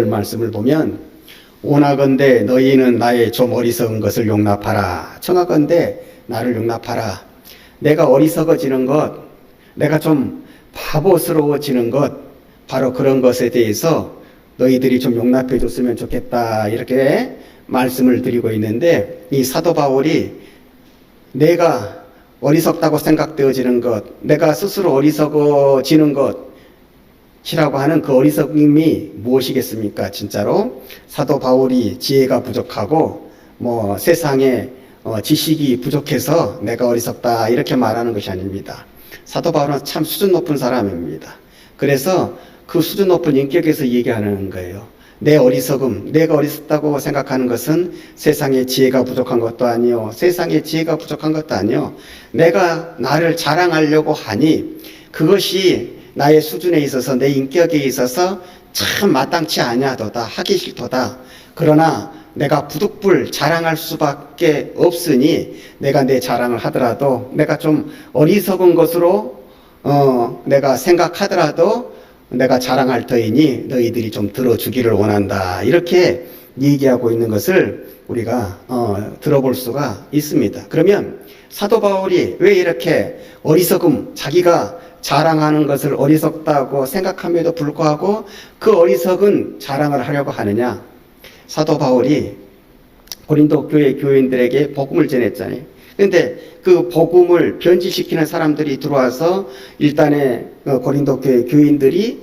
말씀을 보면 오나건대 너희는 나의 좀 어리석은 것을 용납하라. 청하건대 나를 용납하라. 내가 어리석어지는 것, 내가 좀 바보스러워지는 것, 바로 그런 것에 대해서 너희들이 좀 용납해 줬으면 좋겠다. 이렇게 말씀을 드리고 있는데, 이 사도 바울이 내가 어리석다고 생각되어지는 것, 내가 스스로 어리석어지는 것이라고 하는 그 어리석음이 무엇이겠습니까? 진짜로 사도 바울이 지혜가 부족하고 세상에 지식이 부족해서 내가 어리석다 이렇게 말하는 것이 아닙니다. 사도 바울은 참 수준 높은 사람입니다. 그래서 그 수준 높은 인격에서 얘기하는 거예요. 내 어리석음, 내가 어리석다고 생각하는 것은 세상에 지혜가 부족한 것도 아니요, 세상에 지혜가 부족한 것도 아니요, 내가 나를 자랑하려고 하니 그것이 나의 수준에 있어서, 내 인격에 있어서 참 마땅치 아니하도다, 하기 싫도다. 그러나 내가 부득불 자랑할 수밖에 없으니 내가 내 자랑을 하더라도, 내가 좀 어리석은 것으로 내가 생각하더라도 내가 자랑할 터이니 너희들이 좀 들어주기를 원한다. 이렇게 얘기하고 있는 것을 우리가 들어볼 수가 있습니다. 그러면 사도 바울이 왜 이렇게 어리석음, 자기가 자랑하는 것을 어리석다고 생각함에도 불구하고 그 어리석은 자랑을 하려고 하느냐? 사도 바울이 고린도 교회 교인들에게 복음을 전했잖아요. 그런데 그 복음을 변질시키는 사람들이 들어와서 일단에 고린도 교회 교인들이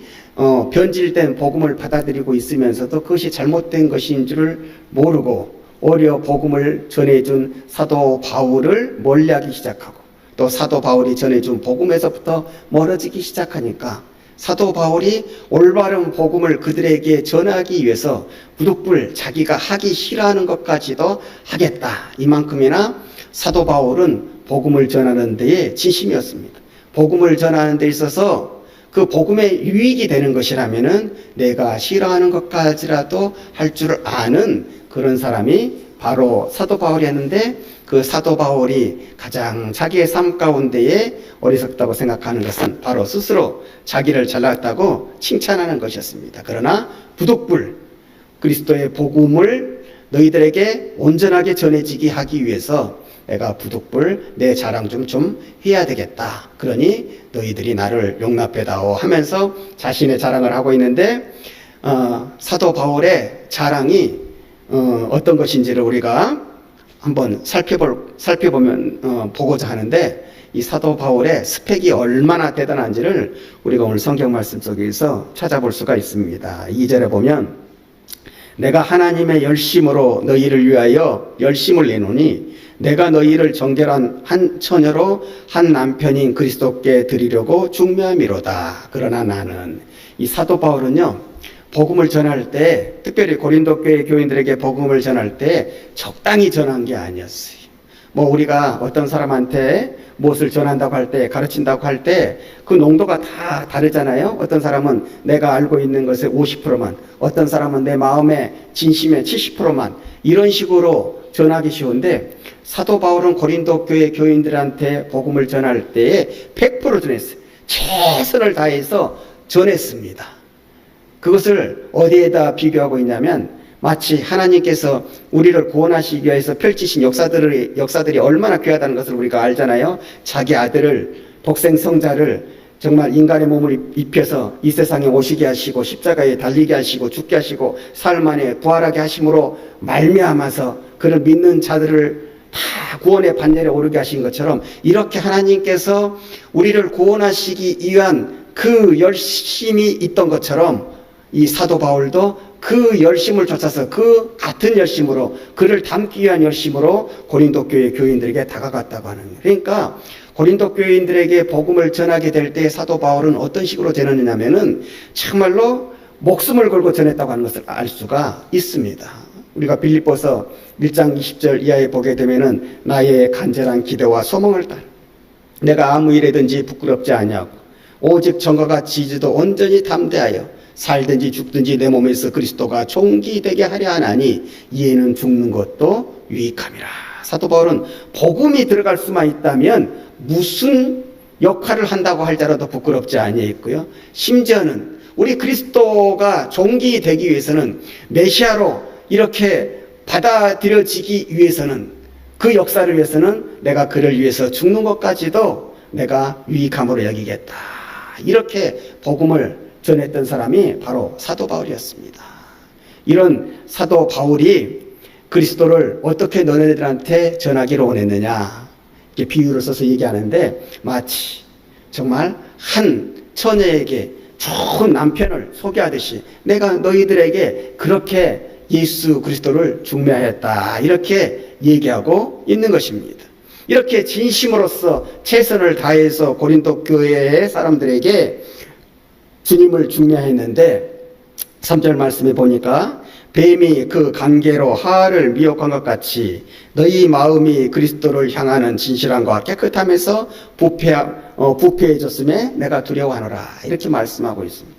변질된 복음을 받아들이고 있으면서도 그것이 잘못된 것인 줄을 모르고 오히려 복음을 전해준 사도 바울을 멀리하기 시작하고, 또 사도 바울이 전해준 복음에서부터 멀어지기 시작하니까 사도 바울이 올바른 복음을 그들에게 전하기 위해서 부득불 자기가 하기 싫어하는 것까지도 하겠다. 이만큼이나 사도 바울은 복음을 전하는 데에 진심이었습니다. 복음을 전하는 데 있어서 그 복음에 유익이 되는 것이라면은 내가 싫어하는 것까지라도 할 줄 아는 그런 사람이 바로 사도 바울이었는데, 그 사도 바울이 가장 자기의 삶 가운데에 어리석다고 생각하는 것은 바로 스스로 자기를 잘났다고 칭찬하는 것이었습니다. 그러나 부득불 그리스도의 복음을 너희들에게 온전하게 전해지게 하기 위해서 내가 부득불 내 자랑 좀 해야 되겠다. 그러니 너희들이 나를 용납해다오 하면서 자신의 자랑을 하고 있는데, 사도 바울의 자랑이 어떤 것인지를 우리가 한번 보고자 하는데, 이 사도 바울의 스펙이 얼마나 대단한지를 우리가 오늘 성경 말씀 속에서 찾아볼 수가 있습니다. 2절에 보면 내가 하나님의 열심으로 너희를 위하여 열심을 내노니 내가 너희를 정결한 한 처녀로 한 남편인 그리스도께 드리려고 중매함이로다. 그러나 나는, 이 사도 바울은요, 복음을 전할 때, 특별히 고린도 교회 교인들에게 복음을 전할 때 적당히 전한 게 아니었어요. 우리가 어떤 사람한테 무엇을 전한다고 할 때, 가르친다고 할 때 그 농도가 다 다르잖아요. 어떤 사람은 내가 알고 있는 것의 50%만, 어떤 사람은 내 마음의 진심의 70%만, 이런 식으로 전하기 쉬운데, 사도 바울은 고린도 교회 교인들한테 복음을 전할 때에 100% 전했어요. 최선을 다해서 전했습니다. 그것을 어디에다 비교하고 있냐면, 마치 하나님께서 우리를 구원하시기 위해서 펼치신 역사들이 얼마나 귀하다는 것을 우리가 알잖아요. 자기 아들을, 독생성자를 정말 인간의 몸을 입혀서 이 세상에 오시게 하시고 십자가에 달리게 하시고 죽게 하시고 사흘 만에 부활하게 하심으로 말미암아서 그를 믿는 자들을 다 구원의 반열에 오르게 하신 것처럼, 이렇게 하나님께서 우리를 구원하시기 위한 그 열심이 있던 것처럼 이 사도 바울도 그 열심을 쫓아서 그 같은 열심으로, 그를 닮기 위한 열심으로 고린도 교회 교인들에게 다가갔다고 하는 거예요. 그러니까 고린도 교인들에게 복음을 전하게 될 때 사도 바울은 어떤 식으로 전했느냐면은 정말로 목숨을 걸고 전했다고 하는 것을 알 수가 있습니다. 우리가 빌립보서 1장 20절 이하에 보게 되면은 나의 간절한 기대와 소망을 따라 내가 아무 일에든지 부끄럽지 아니하고 오직 전과 같이 이제도 온전히 담대하여 살든지 죽든지 내 몸에서 그리스도가 존귀되게 하려 하나니 이에는 죽는 것도 유익함이라. 사도 바울은 복음이 들어갈 수만 있다면 무슨 역할을 한다고 할지라도 부끄럽지 아니했고요. 심지어는 우리 그리스도가 종기 되기 위해서는 메시아로 이렇게 받아들여지기 위해서는 그 역사를 위해서는 내가 그를 위해서 죽는 것까지도 내가 유익함으로 여기겠다. 이렇게 복음을 전했던 사람이 바로 사도 바울이었습니다. 이런 사도 바울이 그리스도를 어떻게 너네들한테 전하기를 원했느냐, 이렇게 비유를 써서 얘기하는데, 마치 정말 한 처녀에게 좋은 남편을 소개하듯이 내가 너희들에게 그렇게 예수 그리스도를 중매하였다, 이렇게 얘기하고 있는 것입니다. 이렇게 진심으로써 최선을 다해서 고린도 교회의 사람들에게 주님을 중매했는데, 3절 말씀에 보니까 뱀이 그 관계로 하를 미혹한 것 같이 너희 마음이 그리스도를 향하는 진실함과 깨끗함에서 부패해졌음에 내가 두려워하노라, 이렇게 말씀하고 있습니다.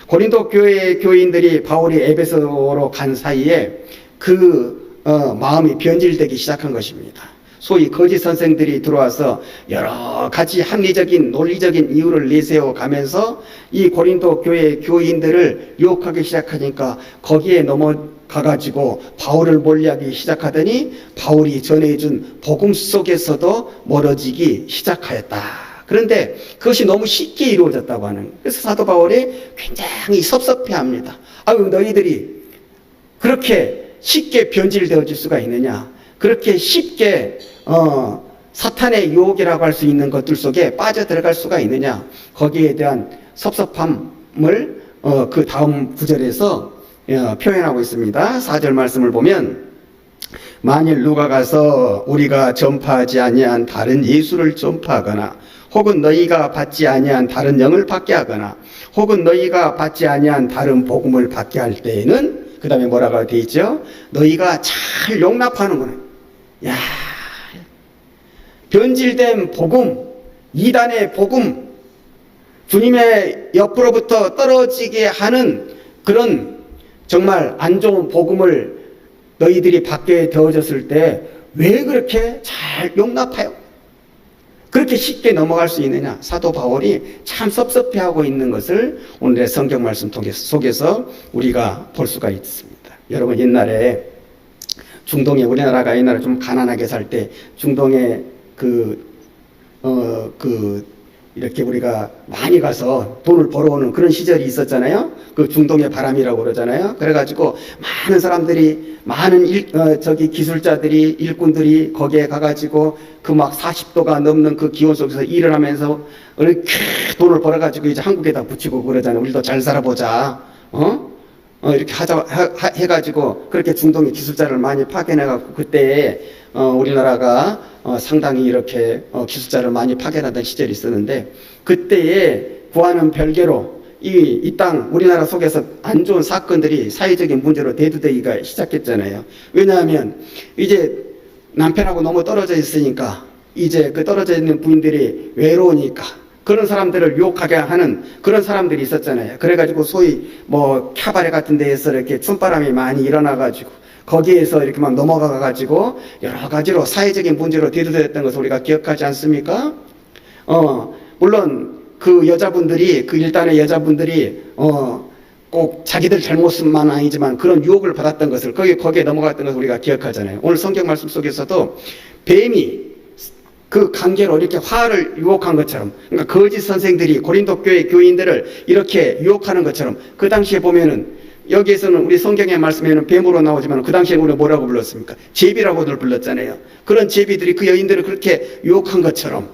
고린도 교회의 교인들이 바울이 에베소로 간 사이에 그 마음이 변질되기 시작한 것입니다. 소위 거짓 선생들이 들어와서 여러 가지 합리적인 논리적인 이유를 내세워 가면서 이 고린도 교회 교인들을 유혹하기 시작하니까 거기에 넘어가가지고 바울을 몰리하기 시작하더니 바울이 전해준 복음 속에서도 멀어지기 시작하였다. 그런데 그것이 너무 쉽게 이루어졌다고 하는 거예요. 그래서 사도 바울이 굉장히 섭섭해합니다. 아유, 너희들이 그렇게 쉽게 변질되어질 수가 있느냐, 그렇게 쉽게 사탄의 유혹이라고 할 수 있는 것들 속에 빠져들어갈 수가 있느냐, 거기에 대한 섭섭함을 그 다음 구절에서 표현하고 있습니다. 4절 말씀을 보면, 만일 누가 가서 우리가 전파하지 아니한 다른 예수를 전파하거나 혹은 너희가 받지 아니한 다른 영을 받게 하거나 혹은 너희가 받지 아니한 다른 복음을 받게 할 때에는, 그 다음에 뭐라고 되어 있죠? 너희가 잘 용납하는구나. 야, 변질된 복음, 이단의 복음, 주님의 옆으로부터 떨어지게 하는 그런 정말 안 좋은 복음을 너희들이 받게 되어졌을 때 왜 그렇게 잘 용납해요? 그렇게 쉽게 넘어갈 수 있느냐? 사도 바울이 참 섭섭해하고 있는 것을 오늘의 성경 말씀 속에서 우리가 볼 수가 있습니다. 여러분, 옛날에 중동에, 우리나라가 옛날에 좀 가난하게 살 때 중동에 이렇게 우리가 많이 가서 돈을 벌어오는 그런 시절이 있었잖아요. 그 중동의 바람이라고 그러잖아요. 그래가지고 많은 사람들이, 많은 기술자들이, 일꾼들이 거기에 가가지고 그 막 40도가 넘는 그 기온 속에서 일을 하면서 이렇게 돈을 벌어가지고 이제 한국에다 붙이고 그러잖아요. 우리도 잘 살아보자. 이렇게 해가지고 그렇게 중동의 기술자를 많이 파견해갖고 그때 우리나라가 상당히 이렇게 기술자를 많이 파견하던 시절이 있었는데, 그때에 그와는 별개로 이 땅 우리나라 속에서 안 좋은 사건들이 사회적인 문제로 대두되기가 시작했잖아요. 왜냐하면 이제 남편하고 너무 떨어져 있으니까 이제 그 떨어져 있는 부인들이 외로우니까 그런 사람들을 유혹하게 하는 그런 사람들이 있었잖아요. 그래가지고 소위 뭐 캬바레 같은 데에서 이렇게 춤바람이 많이 일어나가지고 거기에서 이렇게 막 넘어가가지고 여러 가지로 사회적인 문제로 대두되었던 것을 우리가 기억하지 않습니까? 물론 그 여자분들이, 그 일단의 여자분들이 꼭 자기들 잘못만 아니지만 그런 유혹을 받았던 것을, 거기에 넘어갔던 것을 우리가 기억하잖아요. 오늘 성경 말씀 속에서도 뱀이 그 관계로 이렇게 화를 유혹한 것처럼, 그러니까 거짓 선생들이 고린도 교회 교인들을 이렇게 유혹하는 것처럼, 그 당시에 보면은 여기에서는 우리 성경의 말씀에는 뱀으로 나오지만 그 당시에 우리가 뭐라고 불렀습니까? 제비라고들 불렀잖아요. 그런 제비들이 그 여인들을 그렇게 유혹한 것처럼.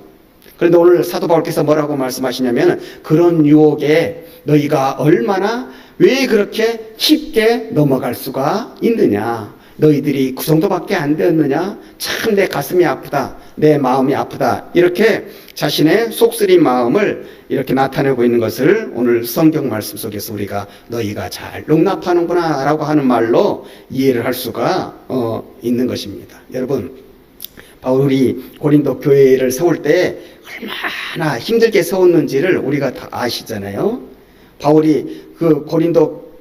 그런데 오늘 사도 바울께서 뭐라고 말씀하시냐면, 그런 유혹에 너희가 얼마나, 왜 그렇게 쉽게 넘어갈 수가 있느냐, 너희들이 그 정도밖에 안 되었느냐, 참 내 가슴이 아프다, 내 마음이 아프다, 이렇게 자신의 속쓰린 마음을 이렇게 나타내고 있는 것을 오늘 성경 말씀 속에서 우리가 너희가 잘 용납하는구나 라고 하는 말로 이해를 할 수가 있는 것입니다. 여러분, 바울이 고린도 교회를 세울 때 얼마나 힘들게 세웠는지를 우리가 다 아시잖아요. 바울이 그 고린도,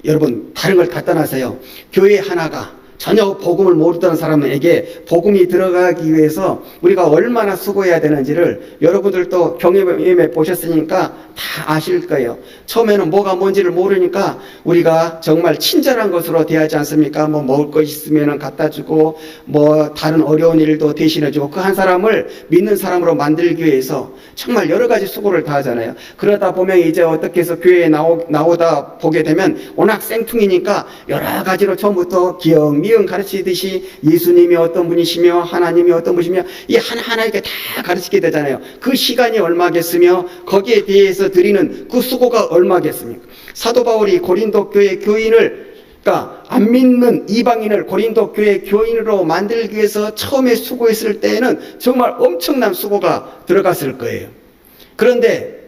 여러분 다른 걸 다 떠나서요, 교회 하나가 전혀 복음을 모르던 사람에게 복음이 들어가기 위해서 우리가 얼마나 수고해야 되는지를 여러분들도 경험해 보셨으니까 다 아실 거예요. 처음에는 뭐가 뭔지를 모르니까 우리가 정말 친절한 것으로 대하지 않습니까? 뭐 먹을 거 있으면 갖다 주고 뭐 다른 어려운 일도 대신해 주고 그 한 사람을 믿는 사람으로 만들기 위해서 정말 여러 가지 수고를 다하잖아요. 그러다 보면 이제 어떻게 해서 교회에 나오다 보게 되면 워낙 생뚱이니까 여러 가지로 처음부터 기억, 미응 가르치듯이 예수님이 어떤 분이시며 하나님이 어떤 분이시며 이 하나하나에게 다 가르치게 되잖아요. 그 시간이 얼마겠으며 거기에 대해서 드리는 그 수고가 얼마겠습니까? 사도 바울이 고린도 교회 교인을 그러니까 안 믿는 이방인을 고린도 교회 교인으로 만들기 위해서 처음에 수고했을 때에는 정말 엄청난 수고가 들어갔을 거예요. 그런데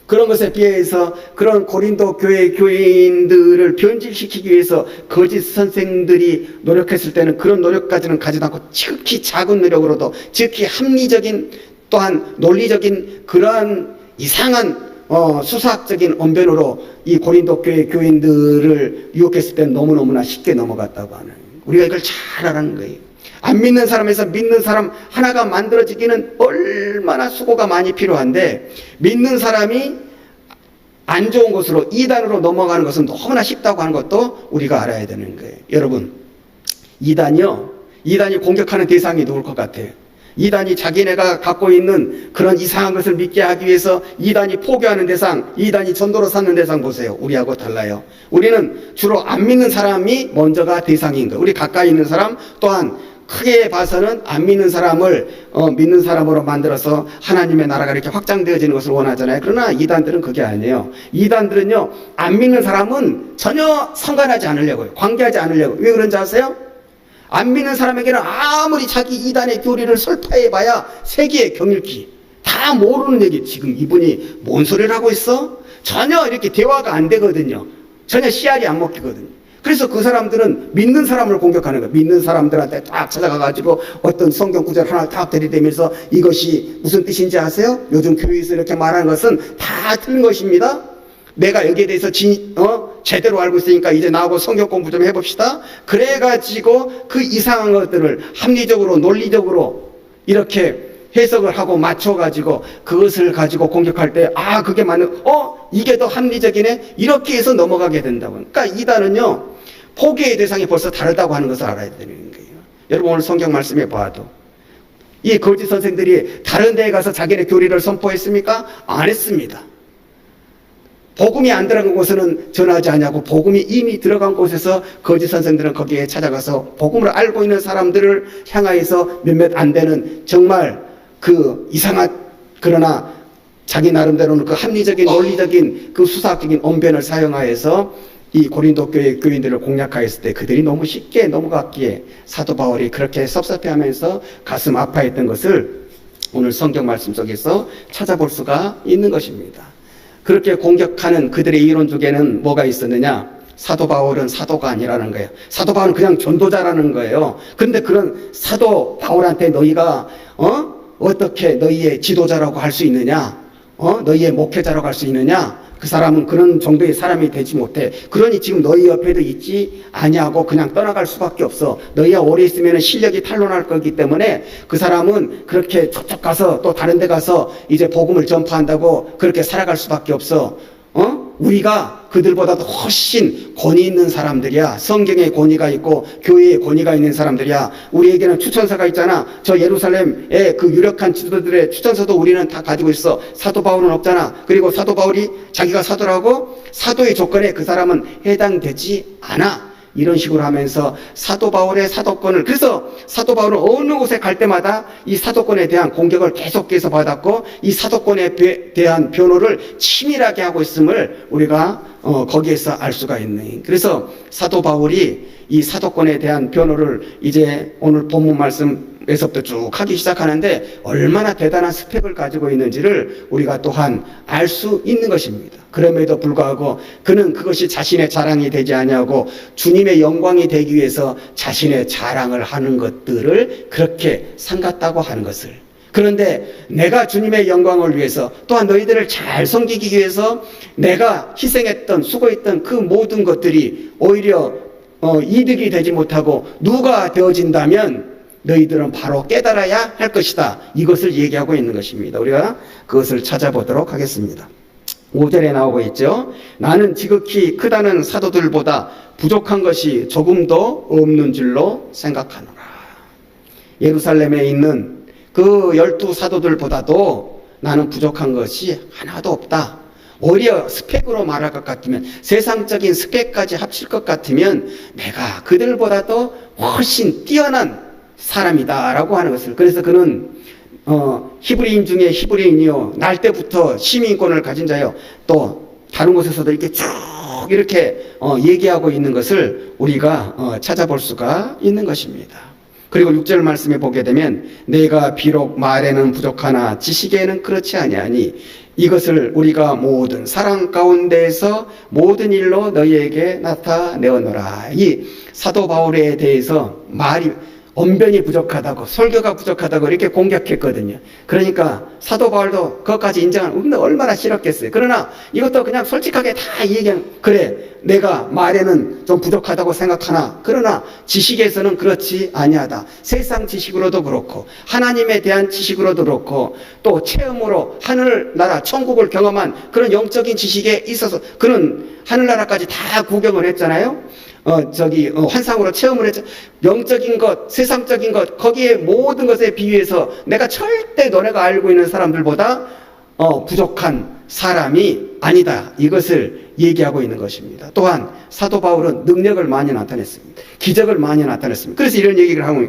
그런 것에 비해서 그런 고린도 교회 교인들을 변질시키기 위해서 거짓 선생들이 노력했을 때는 그런 노력까지는 가지도 않고 지극히 작은 노력으로도 지극히 합리적인 또한 논리적인 그러한 이상한 수사학적인 언변으로 이 고린도 교회 교인들을 유혹했을 때는 너무너무나 쉽게 넘어갔다고 하는, 우리가 이걸 잘 알아는 거예요. 안 믿는 사람에서 믿는 사람 하나가 만들어지기는 얼마나 수고가 많이 필요한데, 믿는 사람이 안 좋은 것으로 이단으로 넘어가는 것은 너무나 쉽다고 하는 것도 우리가 알아야 되는 거예요. 여러분, 이단이 공격하는 대상이 누굴 것 같아요? 이단이 자기네가 갖고 있는 그런 이상한 것을 믿게 하기 위해서 이단이 포교하는 대상, 이단이 전도로 삼는 대상 보세요. 우리하고 달라요. 우리는 주로 안 믿는 사람이 먼저가 대상인 거예요. 우리 가까이 있는 사람, 또한 크게 봐서는 안 믿는 사람을 믿는 사람으로 만들어서 하나님의 나라가 이렇게 확장되어지는 것을 원하잖아요. 그러나 이단들은 그게 아니에요. 이단들은요, 안 믿는 사람은 전혀 상관하지 않으려고요. 관계하지 않으려고. 왜 그런지 아세요? 안 믿는 사람에게는 아무리 자기 이단의 교리를 설파해봐야 세계의 경일기 다 모르는 얘기. 지금 이분이 뭔 소리를 하고 있어? 전혀 이렇게 대화가 안 되거든요. 전혀 씨알이 안 먹히거든요. 그래서 그 사람들은 믿는 사람을 공격하는 거예요. 믿는 사람들한테 딱 찾아가가지고 어떤 성경 구절 하나 딱 들이대면서 이것이 무슨 뜻인지 아세요? 요즘 교회에서 이렇게 말하는 것은 다 틀린 것입니다. 내가 여기에 대해서 제대로 알고 있으니까 이제 나하고 성경 공부 좀 해봅시다. 그래가지고 그 이상한 것들을 합리적으로 논리적으로 이렇게 해석을 하고 맞춰가지고 그것을 가지고 공격할 때 그게 맞는 이게 더 합리적이네 이렇게 해서 넘어가게 된다고. 그러니까 이단은요 포기의 대상이 벌써 다르다고 하는 것을 알아야 되는 거예요. 여러분 오늘 성경 말씀에 봐도 이 거짓 선생들이 다른 데에 가서 자기네 교리를 선포했습니까? 안 했습니다. 복음이 안 들어간 곳에는 전하지 않냐고, 복음이 이미 들어간 곳에서 거짓 선생들은 거기에 찾아가서 복음을 알고 있는 사람들을 향하여서 몇몇 안 되는 정말 그 이상한 그러나 자기 나름대로는 그 합리적인 논리적인 그 수사학적인 언변을 사용하여서 이 고린도 교회 교인들을 공략하였을 때 그들이 너무 쉽게 넘어갔기에 사도 바울이 그렇게 섭섭해하면서 가슴 아파했던 것을 오늘 성경 말씀 속에서 찾아볼 수가 있는 것입니다. 그렇게 공격하는 그들의 이론 중에는 뭐가 있었느냐? 사도 바울은 사도가 아니라는 거예요. 사도 바울은 그냥 전도자라는 거예요. 그런데 그런 사도 바울한테 너희가 어떻게 너희의 지도자라고 할 수 있느냐? 너희의 목회자라고 할 수 있느냐? 그 사람은 그런 정도의 사람이 되지 못해. 그러니 지금 너희 옆에도 있지 아니하고 그냥 떠나갈 수밖에 없어. 너희가 오래 있으면 실력이 탄로날 거기 때문에 그 사람은 그렇게 저쪽 가서 또 다른 데 가서 이제 복음을 전파한다고 그렇게 살아갈 수밖에 없어. 우리가 그들보다도 훨씬 권위 있는 사람들이야. 성경의 권위가 있고 교회의 권위가 있는 사람들이야. 우리에게는 추천서가 있잖아. 저 예루살렘의 그 유력한 지도들의 추천서도 우리는 다 가지고 있어. 사도 바울은 없잖아. 그리고 사도 바울이 자기가 사도라고 사도의 조건에 그 사람은 해당되지 않아. 이런 식으로 하면서 사도 바울의 사도권을, 그래서 사도 바울은 어느 곳에 갈 때마다 이 사도권에 대한 공격을 계속해서 받았고 이 사도권에 대한 변호를 치밀하게 하고 있음을 우리가 거기에서 알 수가 있네. 그래서 사도 바울이 이 사도권에 대한 변호를 이제 오늘 본문 말씀에서부터 쭉 하기 시작하는데 얼마나 대단한 스펙을 가지고 있는지를 우리가 또한 알 수 있는 것입니다. 그럼에도 불구하고 그는 그것이 자신의 자랑이 되지 아니하고 주님의 영광이 되기 위해서 자신의 자랑을 하는 것들을 그렇게 삼갔다고 하는 것을, 그런데 내가 주님의 영광을 위해서 또한 너희들을 잘 섬기기 위해서 내가 희생했던 수고했던 그 모든 것들이 오히려 이득이 되지 못하고 누가 되어진다면 너희들은 바로 깨달아야 할 것이다. 이것을 얘기하고 있는 것입니다. 우리가 그것을 찾아보도록 하겠습니다. 5절에 나오고 있죠. 나는 지극히 크다는 사도들보다 부족한 것이 조금도 없는 줄로 생각하노라. 예루살렘에 있는 그 12사도들보다도 나는 부족한 것이 하나도 없다. 오히려 스펙으로 말할 것 같으면, 세상적인 스펙까지 합칠 것 같으면 내가 그들보다도 훨씬 뛰어난 사람이다 라고 하는 것을. 그래서 그는 히브리인 중에 히브리인이요, 날 때부터 시민권을 가진 자요, 또 다른 곳에서도 이렇게 쭉 이렇게 얘기하고 있는 것을 우리가 찾아볼 수가 있는 것입니다. 그리고 6절 말씀에 보게 되면 내가 비록 말에는 부족하나 지식에는 그렇지 아니하니 이것을 우리가 모든 사랑 가운데에서 모든 일로 너희에게 나타내어노라. 이 사도 바울에 대해서 말이 언변이 부족하다고, 설교가 부족하다고 이렇게 공격했거든요. 그러니까 사도 바울도 그것까지 인정하는, 얼마나 싫었겠어요. 그러나 이것도 그냥 솔직하게 다 얘기한, 그래 내가 말에는 좀 부족하다고 생각하나 그러나 지식에서는 그렇지 아니하다. 세상 지식으로도 그렇고 하나님에 대한 지식으로도 그렇고 또 체험으로 하늘나라 천국을 경험한 그런 영적인 지식에 있어서 그는 하늘나라까지 다 구경을 했잖아요. 환상으로 체험을 했죠. 영적인 것, 세상적인 것, 거기에 모든 것에 비유해서 내가 절대 너네가 알고 있는 사람들보다 부족한 사람이 아니다. 이것을 얘기하고 있는 것입니다. 또한 사도 바울은 능력을 많이 나타냈습니다. 기적을 많이 나타냈습니다. 그래서 이런 얘기를 하고,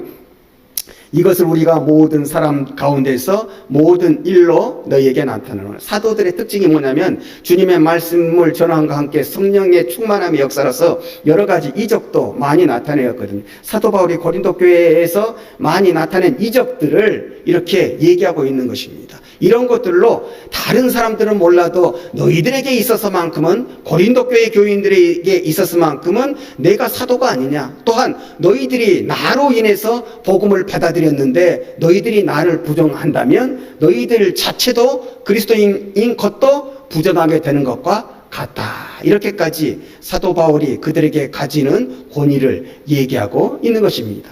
이것을 우리가 모든 사람 가운데서 모든 일로 너희에게 나타내노라. 사도들의 특징이 뭐냐면 주님의 말씀을 전함과 함께 성령의 충만함의 역사라서 여러 가지 이적도 많이 나타내었거든요. 사도 바울이 고린도 교회에서 많이 나타낸 이적들을 이렇게 얘기하고 있는 것입니다. 이런 것들로 다른 사람들은 몰라도 너희들에게 있어서만큼은, 고린도 교회 교인들에게 있어서만큼은 내가 사도가 아니냐. 또한 너희들이 나로 인해서 복음을 받아들였는데 너희들이 나를 부정한다면 너희들 자체도 그리스도인 것도 부정하게 되는 것과 같다. 이렇게까지 사도 바울이 그들에게 가지는 권위를 얘기하고 있는 것입니다.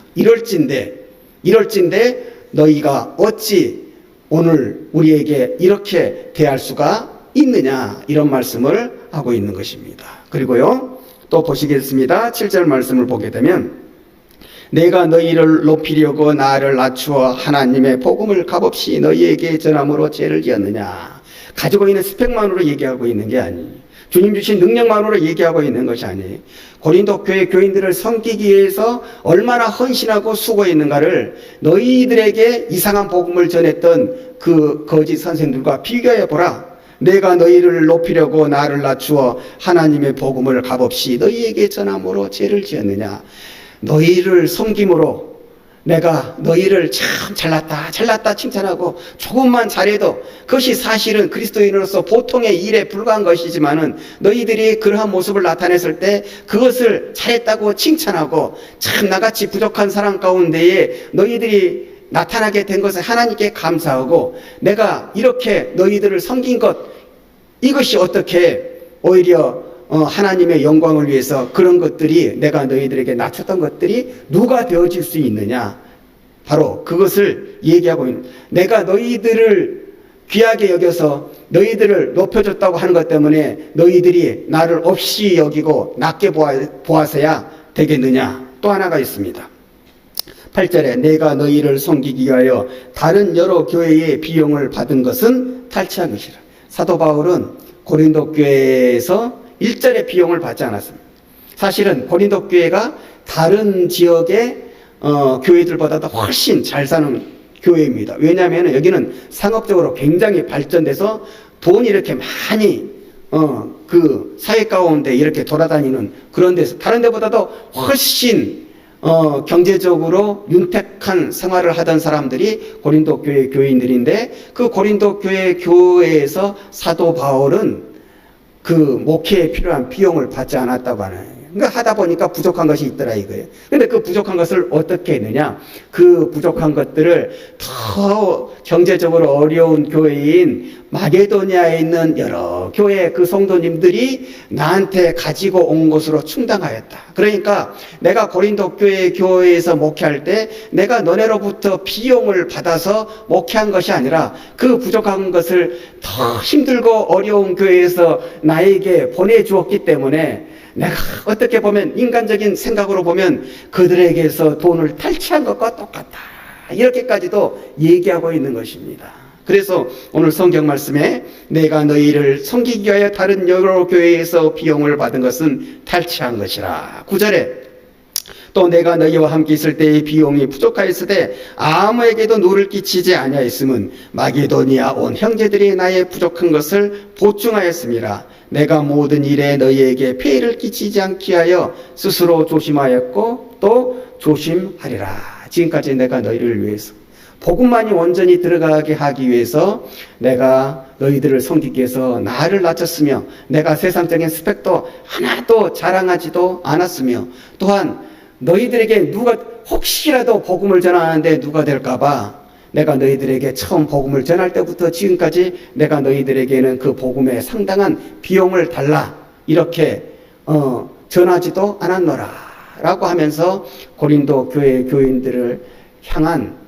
이럴진데 너희가 어찌 오늘 우리에게 이렇게 대할 수가 있느냐, 이런 말씀을 하고 있는 것입니다. 그리고요 또 보시겠습니다. 7절 말씀을 보게 되면 내가 너희를 높이려고 나를 낮추어 하나님의 복음을 값없이 너희에게 전함으로 죄를 지었느냐. 가지고 있는 스펙만으로 얘기하고 있는 게 아니에요. 주님 주신 능력만으로 얘기하고 있는 것이 아니에요. 고린도 교회 교인들을 섬기기 위해서 얼마나 헌신하고 수고했는가를 너희들에게 이상한 복음을 전했던 그 거짓 선생들과 비교해 보라. 내가 너희를 높이려고 나를 낮추어 하나님의 복음을 값없이 너희에게 전함으로 죄를 지었느냐. 너희를 섬김으로 내가 너희를 참 잘났다 칭찬하고 조금만 잘해도 그것이 사실은 그리스도인으로서 보통의 일에 불과한 것이지만은 너희들이 그러한 모습을 나타냈을 때 그것을 잘했다고 칭찬하고 참 나같이 부족한 사람 가운데에 너희들이 나타나게 된 것을 하나님께 감사하고 내가 이렇게 너희들을 섬긴 것, 이것이 어떻게 오히려 하나님의 영광을 위해서 그런 것들이, 내가 너희들에게 낮췄던 것들이 누가 되어질 수 있느냐. 바로 그것을 얘기하고 있는, 내가 너희들을 귀하게 여겨서 너희들을 높여줬다고 하는 것 때문에 너희들이 나를 없이 여기고 낮게 보아서야 되겠느냐. 또 하나가 있습니다. 8절에 내가 너희를 섬기기 위하여 다른 여러 교회의 비용을 받은 것은 탈취한 것이라. 사도 바울은 고린도 교회에서 일절의 비용을 받지 않았습니다. 사실은 고린도 교회가 다른 지역의 교회들보다도 훨씬 잘 사는 교회입니다. 왜냐하면 여기는 상업적으로 굉장히 발전돼서 돈이 이렇게 많이 그 사회 가운데 이렇게 돌아다니는 그런 데서 다른 데보다도 훨씬 경제적으로 윤택한 생활을 하던 사람들이 고린도 교회 교인들인데, 그 고린도 교회 교회에서 사도 바울은 그 목회에 필요한 비용을 받지 않았다고 하는 거예요. 그러니까 하다 보니까 부족한 것이 있더라 이거예요. 근데 그 부족한 것을 어떻게 했느냐? 그 부족한 것들을 더 경제적으로 어려운 교회인 마게도니아에 있는 여러 교회 그 성도님들이 나한테 가지고 온 것으로 충당하였다. 그러니까 내가 고린도 교회에서 목회할 때 내가 너네로부터 비용을 받아서 목회한 것이 아니라 그 부족한 것을 더 힘들고 어려운 교회에서 나에게 보내주었기 때문에 내가 어떻게 보면 인간적인 생각으로 보면 그들에게서 돈을 탈취한 것과 똑같다. 이렇게까지도 얘기하고 있는 것입니다. 그래서 오늘 성경 말씀에 내가 너희를 섬기기 위하여 다른 여러 교회에서 비용을 받은 것은 탈취한 것이라. 9절에 또 내가 너희와 함께 있을 때의 비용이 부족하였으되 아무에게도 누를 끼치지 아니하였음은 마게도니아 온 형제들이 나의 부족한 것을 보충하였음이라. 내가 모든 일에 너희에게 폐해를 끼치지 않게 하여 스스로 조심하였고 또 조심하리라. 지금까지 내가 너희를 위해서 복음만이 온전히 들어가게 하기 위해서 내가 너희들을 섬기기 위해서 나를 낮췄으며 내가 세상적인 스펙도 하나도 자랑하지도 않았으며 또한 너희들에게 누가 혹시라도 복음을 전하는데 누가 될까봐 내가 너희들에게 처음 복음을 전할 때부터 지금까지 내가 너희들에게는 그 복음에 상당한 비용을 달라 이렇게 전하지도 않았노라 라고 하면서 고린도 교회 교인들을 향한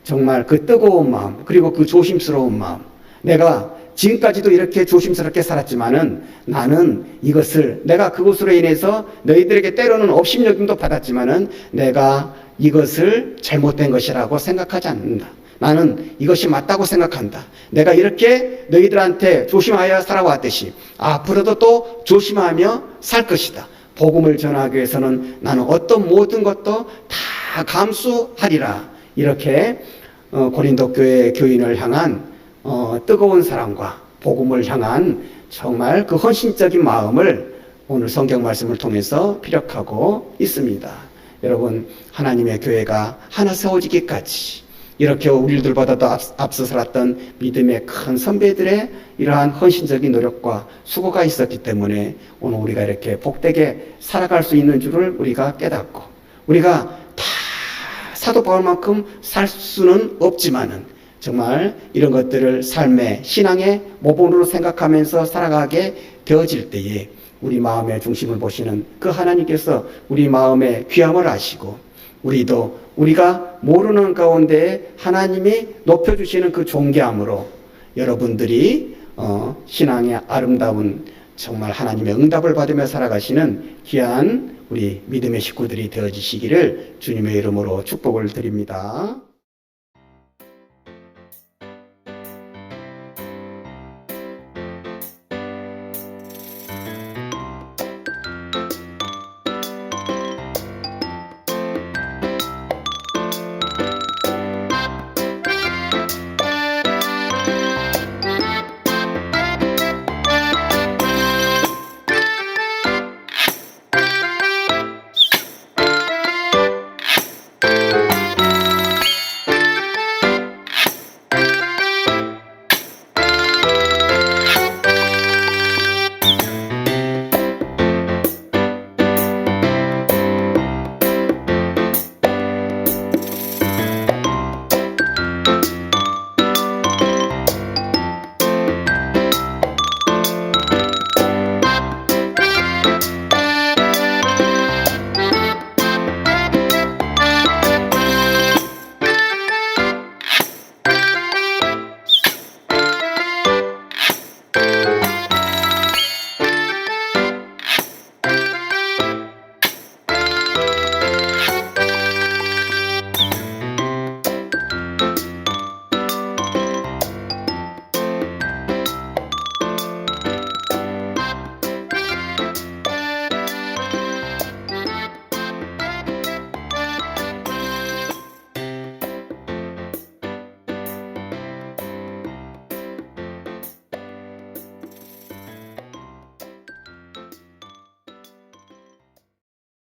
정말 그 뜨거운 마음 그리고 그 조심스러운 마음, 내가 지금까지도 이렇게 조심스럽게 살았지만은 나는 이것을 내가 그것으로 인해서 너희들에게 때로는 업신여김도 받았지만은 내가 이것을 잘못된 것이라고 생각하지 않는다. 나는 이것이 맞다고 생각한다. 내가 이렇게 너희들한테 조심하여 살아왔듯이 앞으로도 또 조심하며 살 것이다. 복음을 전하기 위해서는 나는 어떤 모든 것도 다 감수하리라. 이렇게 고린도 교회 교인을 향한 뜨거운 사랑과 복음을 향한 정말 그 헌신적인 마음을 오늘 성경 말씀을 통해서 피력하고 있습니다. 여러분, 하나님의 교회가 하나 세워지기까지 이렇게 우리들보다도 앞서 살았던 믿음의 큰 선배들의 이러한 헌신적인 노력과 수고가 있었기 때문에 오늘 우리가 이렇게 복되게 살아갈 수 있는 줄을 우리가 깨닫고, 우리가 다 사도 바울만큼 살 수는 없지만은 정말 이런 것들을 삶의 신앙의 모본으로 생각하면서 살아가게 되어질 때에 우리 마음의 중심을 보시는 그 하나님께서 우리 마음의 귀함을 아시고 우리도 우리가 모르는 가운데 하나님이 높여주시는 그 존귀함으로 여러분들이 신앙의 아름다운 정말 하나님의 응답을 받으며 살아가시는 귀한 우리 믿음의 식구들이 되어지시기를 주님의 이름으로 축복을 드립니다.